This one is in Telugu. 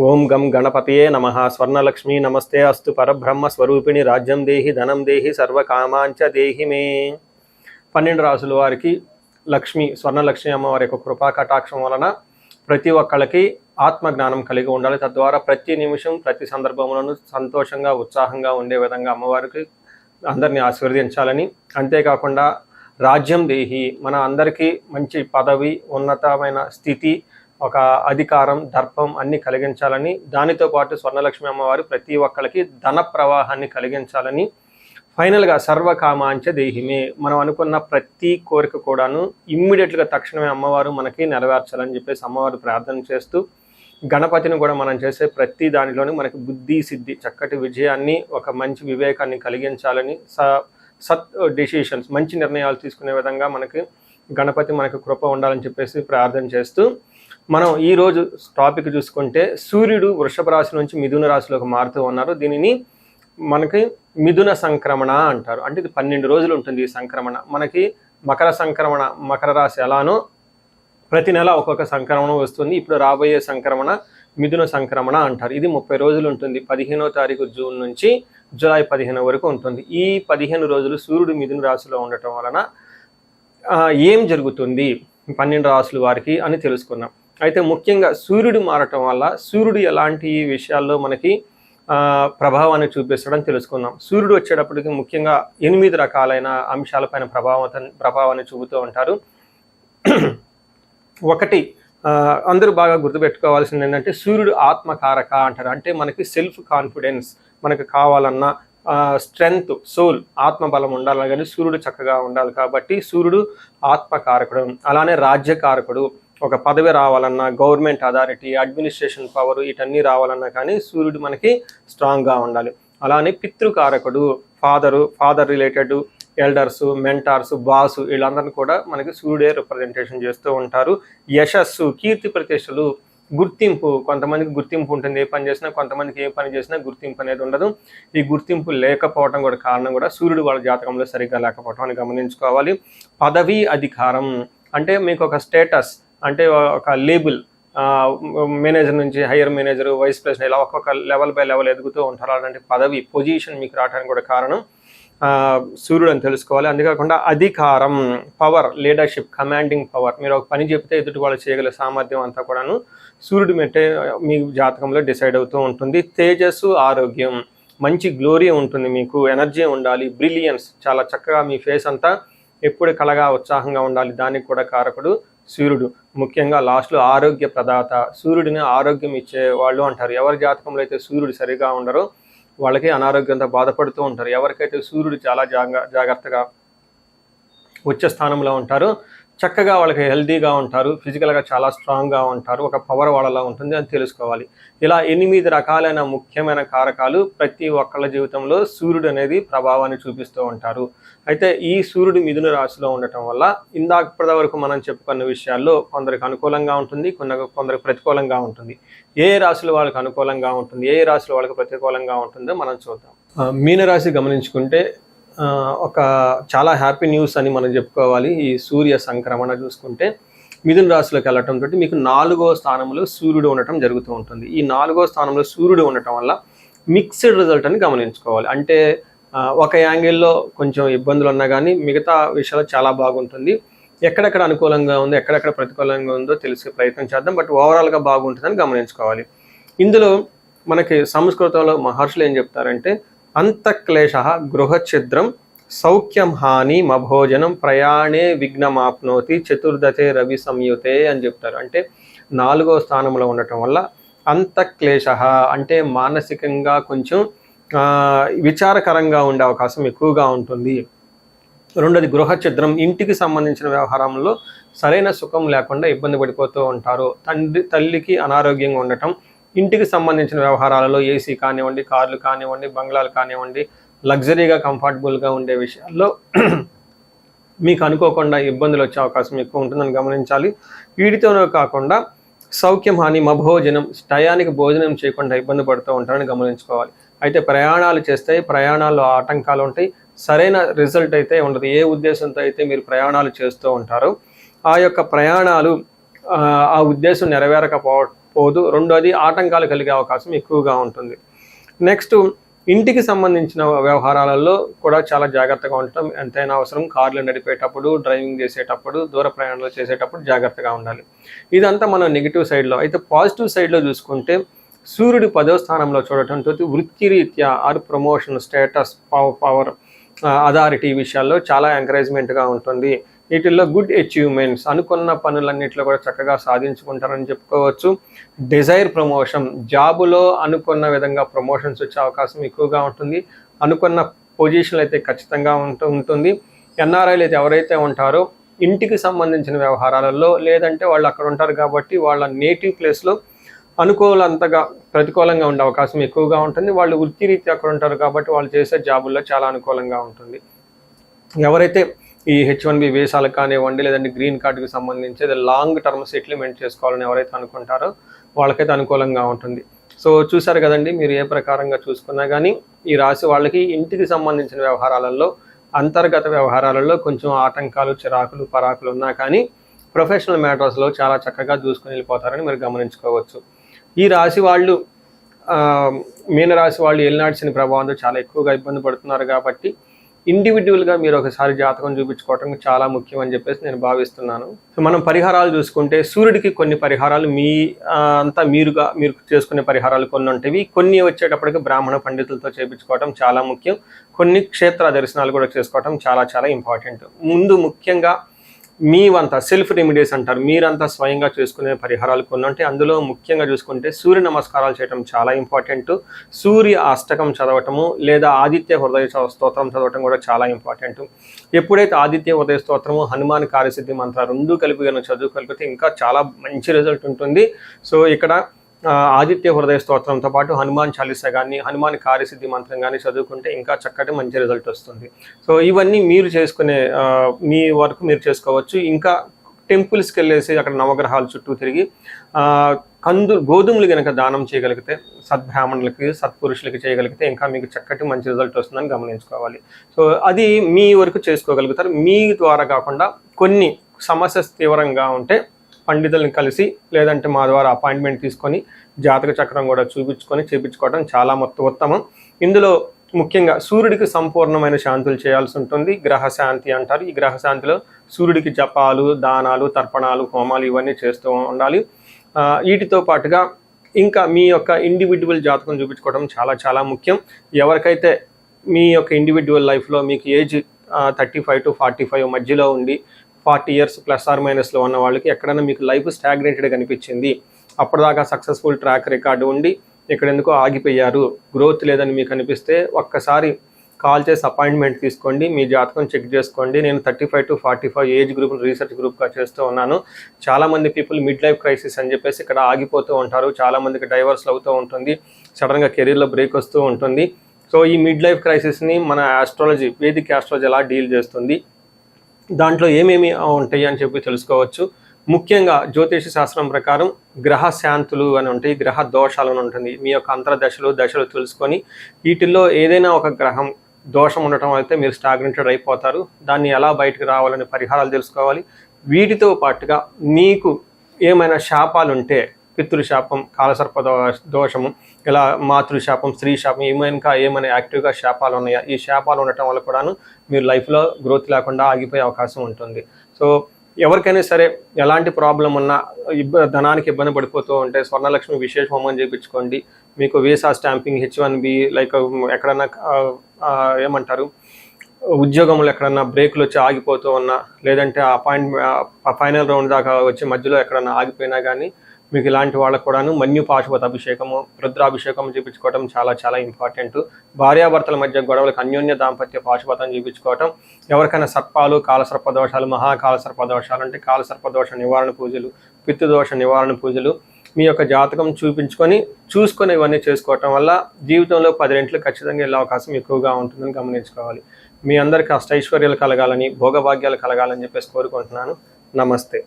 ఓం గం గణపతయే నమః. స్వర్ణలక్ష్మీ నమస్తే అస్తు. పరబ్రహ్మ స్వరూపిణి రాజ్యం దేహి ధనం దేహి సర్వకామాంచ దేహి మే. 12 రాసుల వారికి లక్ష్మి స్వర్ణలక్ష్మి అమ్మవారి యొక్క కృపా కటాక్షం వలన ప్రతి ఒక్కళ్ళకి ఆత్మజ్ఞానం కలిగి ఉండాలి. తద్వారా ప్రతి నిమిషం ప్రతి సందర్భంలోనూ సంతోషంగా ఉత్సాహంగా ఉండే విధంగా అమ్మవారికి అందరినీ ఆశీర్వదించాలని, అంతేకాకుండా రాజ్యం దేహి మన అందరికీ మంచి పదవి, ఉన్నతమైన స్థితి, ఒక అధికారం, దర్పం అన్ని కలిగించాలని, దానితో పాటు స్వర్ణలక్ష్మి అమ్మవారు ప్రతి ఒక్కరికి ధన ప్రవాహాన్ని కలిగించాలని, ఫైనల్గా సర్వకామాంచ దేహిమే మనం అనుకున్న ప్రతి కోరిక కూడాను ఇమ్మీడియట్గా తక్షణమే అమ్మవారు మనకి నెరవేర్చాలని చెప్పేసి అమ్మవారు ప్రార్థన చేస్తూ, గణపతిని కూడా మనం చేసే ప్రతి దానిలోని మనకి బుద్ధి సిద్ధి, చక్కటి విజయాన్ని, ఒక మంచి వివేకాన్ని కలిగించాలని, సత్ డెసిషన్స్ మంచి నిర్ణయాలు తీసుకునే విధంగా మనకి గణపతి మనకు కృప ఉండాలని చెప్పేసి ప్రార్థన చేస్తూ, మనం ఈరోజు టాపిక్ చూసుకుంటే సూర్యుడు వృషభ రాశి నుంచి మిథున రాశిలోకి మారుతూ ఉన్నారు. దీనిని మనకి మిథున సంక్రమణ అంటారు. అంటే ఇది 12 రోజులు ఉంటుంది ఈ సంక్రమణ. మనకి మకర సంక్రమణ, మకర రాశి ఎలానో ప్రతి నెల ఒక్కొక్క సంక్రమణ వస్తుంది. ఇప్పుడు రాబోయే సంక్రమణ మిథున సంక్రమణ అంటారు. ఇది 30 రోజులు ఉంటుంది. 15వ తారీఖు జూన్ నుంచి జూలై 15 వరకు ఉంటుంది. ఈ 15 రోజులు సూర్యుడు మిథున రాశిలో ఉండటం వలన ఏం జరుగుతుంది 12 రాశుల వారికి అని తెలుసుకున్నాం. అయితే ముఖ్యంగా సూర్యుడు మారటం వల్ల సూర్యుడు ఎలాంటి విషయాల్లో మనకి ప్రభావాన్ని చూపిస్తాడని తెలుసుకుందాం. సూర్యుడు వచ్చేటప్పటికి ముఖ్యంగా 8 రకాలైన అంశాలపైన ప్రభావాన్ని చూపుతూ ఉంటారు. ఒకటి అందరూ బాగా గుర్తుపెట్టుకోవాల్సింది ఏంటంటే సూర్యుడు ఆత్మకారక అంటారు. అంటే మనకి సెల్ఫ్ కాన్ఫిడెన్స్, మనకు కావాలన్న స్ట్రెంగ్త్, సోల్, ఆత్మబలం ఉండాలి, కానీ సూర్యుడు చక్కగా ఉండాలి. కాబట్టి సూర్యుడు ఆత్మకారకుడు. అలానే రాజ్యకారకుడు, ఒక పదవి రావాలన్నా, గవర్నమెంట్ అథారిటీ, అడ్మినిస్ట్రేషన్ పవర్, వీటన్నీ రావాలన్నా కానీ సూర్యుడు మనకి స్ట్రాంగ్గా ఉండాలి. అలానే పితృకారకుడు, father related elders, mentors, boss, వీళ్ళందరినీ కూడా మనకి సూర్యుడే రిప్రజెంటేషన్ చేస్తూ ఉంటారు. యశస్సు, కీర్తి ప్రతిష్టలు, గుర్తింపు, కొంతమందికి గుర్తింపు ఉంటుంది ఏ పని చేసినా, కొంతమందికి ఏ పని చేసినా గుర్తింపు అనేది ఉండదు. ఈ గుర్తింపు లేకపోవడం కూడా కారణం కూడా సూర్యుడు వాళ్ళ జాతకంలో సరిగ్గా లేకపోవడం అని గమనించుకోవాలి. పదవి, అధికారం అంటే మీకు ఒక స్టేటస్, అంటే ఒక లేబుల్, మేనేజర్ నుంచి హైయర్ మేనేజర్, వైస్ ప్రెసిడెంట్, ఇలా ఒక్కొక్క లెవెల్ బై లెవెల్ ఎదుగుతూ ఉంటారు. అలాంటి పదవి, పొజిషన్ మీకు రావడానికి కూడా కారణం సూర్యుడు అని తెలుసుకోవాలి. అంతేకాకుండా అధికారం, పవర్, లీడర్షిప్, కమాండింగ్ పవర్, మీరు ఒక పని చెప్తే ఎదుటి వాళ్ళు చేయగల సామర్థ్యం అంతా కూడాను సూర్యుడు మెట్టే మీ జాతకంలో డిసైడ్ అవుతూ ఉంటుంది. తేజస్సు, ఆరోగ్యం, మంచి గ్లోరీ ఉంటుంది, మీకు ఎనర్జీ ఉండాలి, బ్రిలియన్స్, చాలా చక్కగా మీ ఫేస్ అంతా ఎప్పుడు కలగా ఉత్సాహంగా ఉండాలి, దానికి కూడా కారకుడు సూర్యుడు. ముఖ్యంగా లాస్ట్లో ఆరోగ్య ప్రదాత, సూర్యుడిని ఆరోగ్యం ఇచ్చే వాళ్ళు అంటారు. ఎవరి జాతకంలో అయితే సూర్యుడు సరిగా ఉండరో వాళ్ళకి అనారోగ్యంతో బాధపడుతూ ఉంటారు. ఎవరికైతే సూర్యుడు చాలా జాగ్రత్తగా ఉచ్చ స్థానంలో ఉంటారో చక్కగా వాళ్ళకి హెల్తీగా ఉంటారు, ఫిజికల్గా చాలా స్ట్రాంగ్గా ఉంటారు, ఒక పవర్ వాళ్ళలా ఉంటుంది అని తెలుసుకోవాలి. ఇలా 8 రకాలైన ముఖ్యమైన కారకాలు ప్రతి ఒక్కళ్ళ జీవితంలో సూర్యుడు అనేది ప్రభావాన్ని చూపిస్తూ ఉంటారు. అయితే ఈ సూర్యుడు మిథున రాశిలో ఉండటం వల్ల ఇప్పటి వరకు మనం చెప్పుకున్న విషయాల్లో కొందరికి అనుకూలంగా ఉంటుంది, కొందరికి ప్రతికూలంగా ఉంటుంది. ఏ రాశుల వాళ్ళకి అనుకూలంగా ఉంటుంది, ఏ రాశుల వాళ్ళకి ప్రతికూలంగా ఉంటుందో మనం చూద్దాం. మీనరాశి గమనించుకుంటే ఒక చాలా హ్యాపీ న్యూస్ అని మనం చెప్పుకోవాలి. ఈ సూర్య సంక్రమణ చూసుకుంటే మిథున రాశిలోకి వెళ్ళటంతో మీకు 4వ స్థానంలో సూర్యుడు ఉండటం జరుగుతూ ఉంటుంది. ఈ 4వ స్థానంలో సూర్యుడు ఉండటం వల్ల మిక్స్డ్ రిజల్ట్ అని గమనించుకోవాలి. అంటే ఒక యాంగిల్లో కొంచెం ఇబ్బందులు ఉన్నా కానీ మిగతా విషయాలు చాలా బాగుంటుంది. ఎక్కడెక్కడ అనుకూలంగా ఉందో, ఎక్కడెక్కడ ప్రతికూలంగా ఉందో తెలిసే ప్రయత్నం చేద్దాం. బట్ ఓవరాల్గా బాగుంటుందని గమనించుకోవాలి. ఇందులో మనకి సంస్కృతంలో మహర్షులు ఏం చెప్తారంటే అంతఃక్లేశ గృహఛిద్రం సౌఖ్యం హాని మభోజనం ప్రయాణే విఘ్నమాప్నోతి చతుర్దశే రవి సంయుతే అని చెప్తారు. అంటే 4వ స్థానంలో ఉండటం వల్ల అంతఃక్లేశ అంటే మానసికంగా కొంచెం విచారకరంగా ఉండే అవకాశం ఎక్కువగా ఉంటుంది. రెండోది గృహఛిద్రం, ఇంటికి సంబంధించిన వ్యవహారంలో సరైన సుఖం లేకుండా ఇబ్బంది పడిపోతూ ఉంటారు. తల్లికి అనారోగ్యంగా ఉండటం, ఇంటికి సంబంధించిన వ్యవహారాలలో ఏసీ కానివ్వండి, కార్లు కానివ్వండి, బంగ్లాలు కానివ్వండి, లగ్జరీగా కంఫర్టబుల్గా ఉండే విషయాల్లో మీకు అనుకోకుండా ఇబ్బందులు వచ్చే అవకాశం ఎక్కువ ఉంటుందని గమనించాలి. వీటితోనే కాకుండా సౌఖ్యం హాని మభోజనం, టయానికి భోజనం చేయకుండా ఇబ్బంది పడుతూ ఉంటారని గమనించుకోవాలి. అయితే ప్రయాణాలు చేస్తే ప్రయాణాల్లో ఆటంకాలు ఉంటాయి, సరైన రిజల్ట్ అయితే ఉండదు. ఏ ఉద్దేశంతో అయితే మీరు ప్రయాణాలు చేస్తూ ఉంటారో ఆ యొక్క ప్రయాణాలు ఆ ఉద్దేశం నెరవేరకపోవడం పోదు. రెండోది ఆటంకాలు కలిగే అవకాశం ఎక్కువగా ఉంటుంది. నెక్స్ట్, ఇంటికి సంబంధించిన వ్యవహారాలలో కూడా చాలా జాగ్రత్తగా ఉండటం ఎంతైనా అవసరం. కార్లు నడిపేటప్పుడు, డ్రైవింగ్ చేసేటప్పుడు, దూర ప్రయాణాలు చేసేటప్పుడు జాగ్రత్తగా ఉండాలి. ఇదంతా మనం నెగిటివ్ సైడ్లో. అయితే పాజిటివ్ సైడ్లో చూసుకుంటే సూర్యుడు 10వ స్థానంలో చూడటంతో వృత్తిరీత్యా ఆర్ ప్రమోషన్, స్టేటస్, పవర్, అథారిటీ విషయాల్లో చాలా ఎంకరేజ్మెంట్గా ఉంటుంది. వీటిల్లో గుడ్ అచీవ్మెంట్స్, అనుకున్న పనులన్నింటిలో కూడా చక్కగా సాధించుకుంటారని చెప్పుకోవచ్చు. డిజైర్ ప్రమోషన్, జాబులో అనుకున్న విధంగా ప్రమోషన్స్ వచ్చే అవకాశం ఎక్కువగా ఉంటుంది. అనుకున్న పొజిషన్లు అయితే ఖచ్చితంగా ఉంటుంది. ఎన్ఆర్ఐలు అయితే ఎవరైతే ఉంటారో ఇంటికి సంబంధించిన వ్యవహారాలలో, లేదంటే వాళ్ళు అక్కడ ఉంటారు కాబట్టి వాళ్ళ నేటివ్ ప్లేస్లో ప్రతికూలంగా ఉండే అవకాశం ఎక్కువగా ఉంటుంది. వాళ్ళు వృత్తిరీత్యా అక్కడ ఉంటారు కాబట్టి వాళ్ళు చేసే జాబుల్లో చాలా అనుకూలంగా ఉంటుంది. ఎవరైతే ఈ H1B వీసాలకు కానివ్వండి, లేదంటే గ్రీన్ కార్డుకి సంబంధించి లాంగ్ టర్మ్ సెటిల్మెంట్ చేసుకోవాలని ఎవరైతే అనుకుంటారో వాళ్ళకైతే అనుకూలంగా ఉంటుంది. సో చూసారు కదండి, మీరు ఏ ప్రకారంగా చూసుకున్నా కానీ ఈ రాశి వాళ్ళకి ఇంటికి సంబంధించిన వ్యవహారాలలో, అంతర్గత వ్యవహారాలలో కొంచెం ఆటంకాలు, చిరాకులు, పరాకులు ఉన్నా కానీ ప్రొఫెషనల్ మ్యాటర్స్లో చాలా చక్కగా చూసుకుని వెళ్ళిపోతారని మీరు గమనించుకోవచ్చు. ఈ రాశి వాళ్ళు, మీనరాశి వాళ్ళు ఏలినాటి శని ప్రభావంతో చాలా ఎక్కువగా ఇబ్బంది పడుతున్నారు కాబట్టి ఇండివిజువల్గా మీరు ఒకసారి జాతకం చూపించుకోవటం చాలా ముఖ్యం అని చెప్పేసి నేను భావిస్తున్నాను. సో మనం పరిహారాలు చూసుకుంటే సూర్యుడికి కొన్ని పరిహారాలు మీరు చేసుకునే పరిహారాలు కొన్ని ఉంటాయి. కొన్ని వచ్చేటప్పటికి బ్రాహ్మణ పండితులతో చేయించుకోవటం చాలా ముఖ్యం. కొన్ని క్షేత్ర దర్శనాలు కూడా చేసుకోవటం చాలా చాలా ఇంపార్టెంట్. ముందు ముఖ్యంగా మీవంతా సెల్ఫ్ రెమెడీస్ అంటారు, మీరంతా స్వయంగా చేసుకునే పరిహారాలు కొన్ని ఉంటాయి. అందులో ముఖ్యంగా చూసుకుంటే సూర్య నమస్కారాలు చేయడం చాలా ఇంపార్టెంట్. సూర్య అష్టకం చదవటము లేదా ఆదిత్య హృదయ స్తోత్రం చదవటం కూడా చాలా ఇంపార్టెంట్. ఎప్పుడైతే ఆదిత్య హృదయ స్తోత్రము, హనుమాన్ కార్యసిద్ధి మంత్ర రెండూ కలిపి చదువుకోగలిగితే ఇంకా చాలా మంచి రిజల్ట్ ఉంటుంది. సో ఇక్కడ ఆదిత్య హృదయ స్తోత్రంతో పాటు హనుమాన్ చాలీసా కానీ, హనుమాన్ కార్యసిద్ధి మంత్రం కానీ చదువుకుంటే ఇంకా చక్కటి మంచి రిజల్ట్ వస్తుంది. సో ఇవన్నీ మీరు చేసుకునే మీ వరకు మీరు చేసుకోవచ్చు. ఇంకా టెంపుల్స్కి వెళ్ళేసి అక్కడ నవగ్రహాల చుట్టూ తిరిగి గోధుమలు కనుక దానం చేయగలిగితే, సద్బ్రాహ్మణులకి, సత్పురుషులకి చేయగలిగితే ఇంకా మీకు చక్కటి మంచి రిజల్ట్ వస్తుందని గమనించుకోవాలి. సో అది మీ వరకు చేసుకోగలుగుతారు. మీ ద్వారా కాకుండా కొన్ని సమస్య తీవ్రంగా ఉంటే పండితుల్ని కలిసి, లేదంటే మా ద్వారా అపాయింట్మెంట్ తీసుకొని జాతక చక్రం కూడా చేయించుకోవడం చాలా ఉత్తమం. ఇందులో ముఖ్యంగా సూర్యుడికి సంపూర్ణమైన శాంతులు చేయాల్సి ఉంటుంది. గ్రహ శాంతి అంటారు. ఈ గ్రహ శాంతిలో సూర్యుడికి జపాలు, దానాలు, తర్పణాలు, హోమాలు ఇవన్నీ చేస్తూ ఉండాలి. వీటితో పాటుగా ఇంకా మీ యొక్క ఇండివిజువల్ జాతకం చూపించుకోవడం చాలా చాలా ముఖ్యం. ఎవరికైతే మీ యొక్క ఇండివిజువల్ లైఫ్లో మీకు ఏజ్ 35 to 45 మధ్యలో ఉండి 40 years +or- ఉన్న వాళ్ళకి ఎక్కడైనా మీకు లైఫ్ స్టాగ్నేటెడ్ కనిపించింది, అప్పటిదాకా సక్సెస్ఫుల్ ట్రాక్ రికార్డు ఉండి ఇక్కడ ఎందుకో ఆగిపోయారు, గ్రోత్ లేదని మీకు అనిపిస్తే ఒక్కసారి కాల్ చేసి అపాయింట్మెంట్ తీసుకోండి, మీ జాతకం చెక్ చేసుకోండి. నేను 35 to 45 ఏజ్ గ్రూప్ రీసెర్చ్ గ్రూప్గా చేస్తూ ఉన్నాను. చాలామంది పీపుల్ మిడ్ లైఫ్ క్రైసిస్ అని చెప్పేసి ఇక్కడ ఆగిపోతూ ఉంటారు. చాలామందికి డైవర్స్లు అవుతూ ఉంటుంది, సడన్గా కెరీర్లో బ్రేక్ వస్తూ ఉంటుంది. సో ఈ మిడ్ లైఫ్ క్రైసిస్ని మన ఆస్ట్రాలజీ, వేదిక్ ఆస్ట్రాలజీ ఎలా డీల్ చేస్తుంది, దాంట్లో ఏమేమి ఉంటాయి అని చెప్పి తెలుసుకోవచ్చు. ముఖ్యంగా జ్యోతిష శాస్త్రం ప్రకారం గ్రహ శాంతులు అని ఉంటాయి, గ్రహ దోషాలు అని ఉంటుంది. మీ యొక్క అంతర్దశలు, దశలు తెలుసుకొని వీటిల్లో ఏదైనా ఒక గ్రహం దోషం ఉండటం అయితే మీరు స్టాగ్నెంటెడ్ అయిపోతారు. దాన్ని ఎలా బయటకు రావాలని పరిహారాలు తెలుసుకోవాలి. వీటితో పాటుగా మీకు ఏమైనా శాపాలు ఉంటే, పితృశాపం, కాలసర్ప దోషము, ఇలా మాతృశాపం, స్త్రీ శాపం, ఏమైనా యాక్టివ్గా శాపాలు ఉన్నాయా, ఈ శాపాలు ఉండటం వల్ల కూడాను మీరు లైఫ్లో గ్రోత్ లేకుండా ఆగిపోయే అవకాశం ఉంటుంది. సో ఎవరికైనా సరే ఎలాంటి ప్రాబ్లం ఉన్నా, ధనానికి ఇబ్బంది పడిపోతూ ఉంటే స్వర్ణలక్ష్మి విశేష హోమం చేయించుకోండి. మీకు వీసా స్టాంపింగ్, H1B, లైక్ ఎక్కడన్నా ఉద్యోగంలో ఎక్కడన్నా బ్రేకులు వచ్చి ఆగిపోతూ ఉన్నా, లేదంటే ఫైనల్ రౌండ్ దాకా వచ్చి మధ్యలో ఎక్కడన్నా ఆగిపోయినా కానీ మీకు ఇలాంటి వాళ్ళకు కూడాను మన్యు పాశుపత అభిషేకము, రుద్రాభిషేకం చేయించుకోవటం చాలా చాలా ఇంపార్టెంట్. భార్యాభర్తల మధ్య గొడవలకు అన్యోన్య దాంపత్య పాశుపతం చేయించుకోవటం. ఎవరికైనా సర్పాలు, కాలసర్పదోషాలు, మహాకాలసర్పదోషాలు అంటే కాలసర్పదోష నివారణ పూజలు, పితృదోష నివారణ పూజలు మీ యొక్క జాతకం చూసుకొని ఇవన్నీ చేసుకోవటం వల్ల జీవితంలో 10 రెట్లు ఖచ్చితంగా వెళ్ళే అవకాశం ఎక్కువగా ఉంటుందని గమనించుకోవాలి. మీ అందరికీ అష్టైశ్వర్యాలు కలగాలని, భోగభాగ్యాలు కలగాలని చెప్పేసి కోరుకుంటున్నాను. నమస్తే.